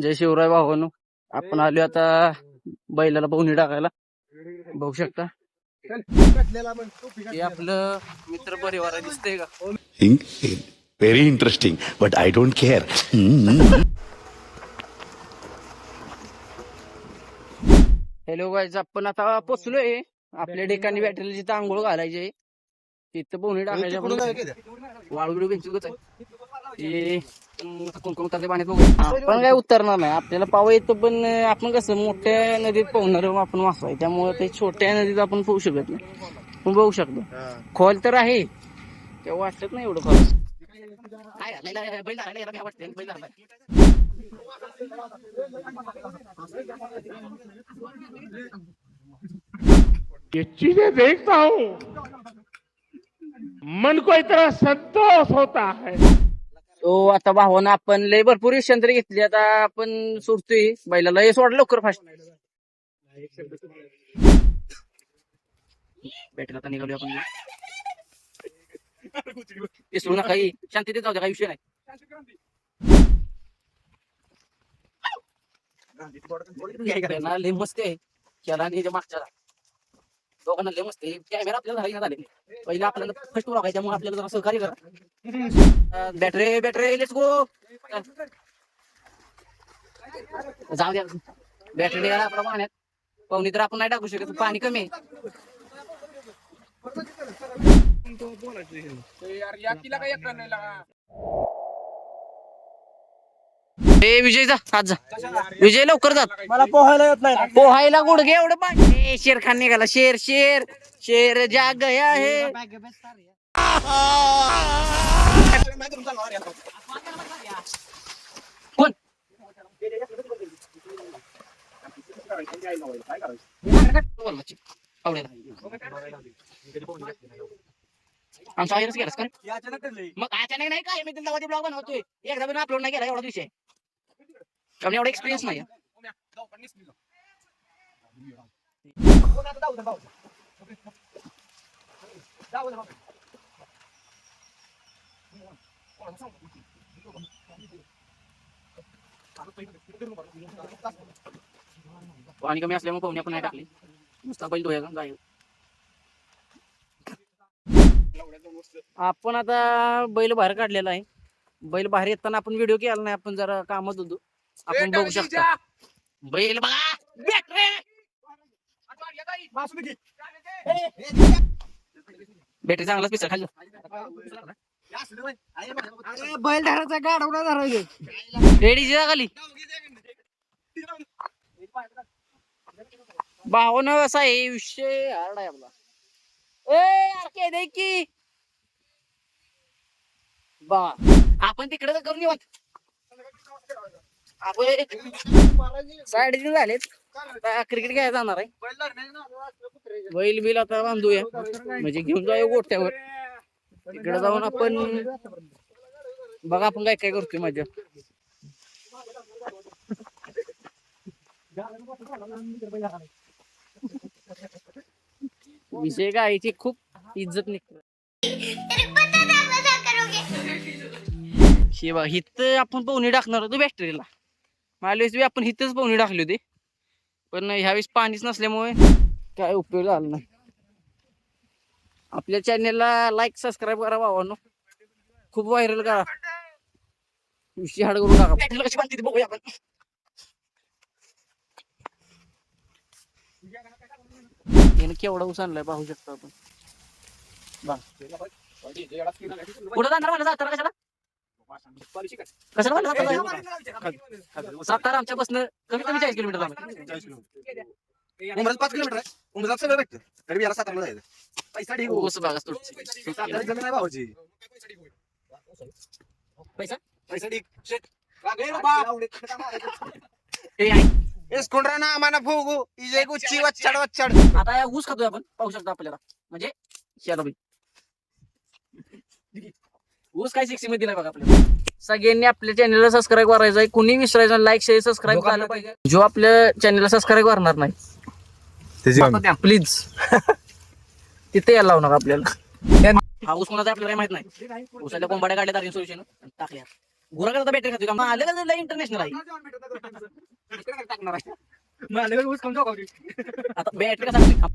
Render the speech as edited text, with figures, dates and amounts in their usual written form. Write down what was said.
जय शिवराय भावानो. आपण आलो आता बैलाला पोहणी टाकायला. बघू शकता हे आपलं मित्र परिवार दिसतंय का. Very interesting but I don't care. Hello guys, आपण आता पोचलोय आपल्या ठिकाणी. बॅटरीला जिथं आंघोळ घालायची आहे तिथं पोहणी टाकायची. वाळू बेंचुकच आहे कोण उतरते पाण्यात बघू. आपण काय उतरणार नाही, आपल्याला पाव येतो. पण आपण कसं मोठ्या नदीत पोहणार आपण वाचवाय, त्यामुळे ते छोट्या नदीत आपण पोहू शकत नाही. पण बघू शकतो खोल तर आहे, तेव्हा वाटत नाही एवढं खोल. ये चीजें देखता हूँ मन को इतना संतोष होता है. तो आता भावानं आपण लय भरपूर यंत्र घेतली. आता आपण सोडतोय बैलाला. हे सोडा लवकर फास्ट. बॅटरीला आता निघालो आपण. विसरू नका, शांततेत जाऊ द्या, काही विषय नाही. लय मस्त आहे त्याला मागच्या दोघांना लय मस्त आहे. कॅमेरा आपल्याला झाले पहिला आपल्याला फर्स्ट बघायचं, त्यामुळे आपल्याला जरा सहकार्य करा. Battery let's go. जाऊ द्या बॅटरी निघाला आपल्या पाण्यात. पाहुणी तर आपण नाही टाकू शकत, पाणी कमी आहे. विजय जा, आज जा विजय, लवकर जा. मला पोहायला येत नाही. पोहायला गुडघे एवढं पाणी. शेर खान निघाला. शेर शेर शेर जाग गया है. कोण आमचा आयरच गेलास का मग? अचानक नाही काय, मी तुला ब्लॉग बनवतोय. एकदा पण अपलोड नाही केला, एवढा विषय. एवढा एक्सपिरियन्स नाही. पाणी कमी असल्यामुळे पाहुणे आपण नाही टाकली. नुसता बैल धुया जाईल. आपण आता बैल बाहेर काढलेला आहे. बैल बाहेर येताना आपण व्हिडिओ केला नाही, आपण जरा कामात होतो. आपण बघू शकता बैल बघा. बॅटरी चांगलाच पिसा खाल्लं. बैल धरायचा गाडवला धरायचे. रेडी खाली भावना असा आहे विषय. हार्ड आहे आपला. ए दे की बा, आपण तिकडे करून येऊ. साईड झालेत. क्रिकेट घ्यायला जाणार आहे. बैल बिल आता बांधूया, म्हणजे घेऊन जाऊया गोठ्यावर. तिकडे जाऊन आपण बघा आपण काय काय करतोय. माझ्या विषय गायची खूप इज्जत निघते. शिवा हिथं आपण पोहणी टाकणार होतो बॅटरीला. मागल्या वेळेस आपण हिथंच पोहणी टाकली होती, पण ह्यावेळेस पाणीच नसल्यामुळे काय उपयोग झाला नाही. आपल्या चॅनेलला लाईक सबस्क्राईब करा भावांनो, खूप व्हायरल करा. विषय हाड करून टाका. बॅटरीला कशी बांधते बघूया आपण. केवढा ऊस आणलाय पाहू शकतो आपण. कुठं जाणार मला जाताना? कशाला सातारा आमच्या बसनं कमीत कमी 40 किलोमीटर लांब. 5 किलोमीटर आहे. उमरात सगळं भेटतं. तरी याला 7 जायचं. पैसा ढीग ऊस बागास तुटची. जमीन आहे भाऊची. पैसा ढीग शेट. ना आम्हाला फुगू इजे गुच्ची वच्चड वच्चड. आता ऊस खातोय आपण, पाहू शकतो आपल्याला. म्हणजे ऊस काय 6 मध्ये दिलाय बघा आपल्याला. सगळ्यांनी आपल्या चॅनलला सबस्क्राईब करायचं आहे. कुणी विसरायचं, लाईक शेअर सबस्क्राईब करायला पाहिजे. जो आपल्या चॅनलला सबस्क्राईब करणार नाही प्लीज तिथे यायला लावणार आपल्याला. हा ऊस कोणाचा आपल्याला माहित नाही. ऊसाच्या कोंबाड्या काढल्या सोल्युशन टाकल्या. गुराकडे आता बॅटरी खातोय का मग आलं का इंटरनॅशनल आहे टाकणार आहे. मग आलं का ऊस खाऊन जाऊ का? आता बॅटरी कसा